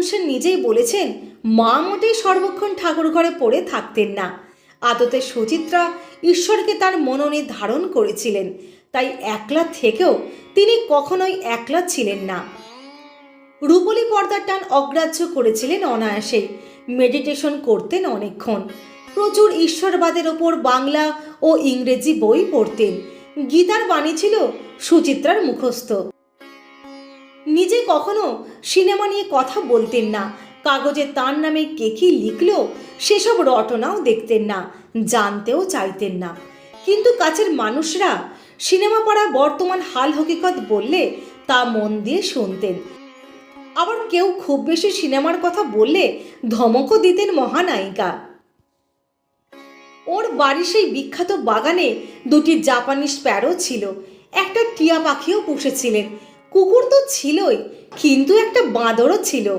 সেন নিজেই বলেছেন মা মোটেই সর্বক্ষণ ঠাকুর ঘরে পড়ে থাকতেন না। আদতে সুচিত্রা ঈশ্বরকে তার মননে ধারণ করেছিলেন, তাই একলা থেকেও তিনি কখনোই একলা ছিলেন না। রূপলী পর্দার টান অগ্রাহ্য করেছিলেন অনায়াসেই। মেডিটেশন করতেন অনেকক্ষণ। প্রচুর ঈশ্বরবাদের ওপর বাংলা ও ইংরেজি বই পড়তেন। গীতার বাণী ছিল সুচিত্রার মুখস্থ। নিজে কখনো সিনেমা নিয়ে কথা বলতেন না। কাগজে তার নামে কে কি লিখলো সেসব রটনাও দেখতেন না, জানতেও চাইতেন না। কিন্তু কাছের মানুষরা সিনেমা পাড়া বর্তমান হাল হকিকত বললে তা মন দিয়ে শুনতেন। আবার কেউ খুব বেশি সিনেমার কথা বললে ধমকও দিতেন মহানায়িকা। ওর বাড়ি সেই বিখ্যাত বাগানে দুটি জাপানি স্প্যারো ছিল, একটা টিয়া পাখিও পুষেছিলেন। কুকুর তো ছিলই, কিন্তু একটা বাঁদরও ছিল।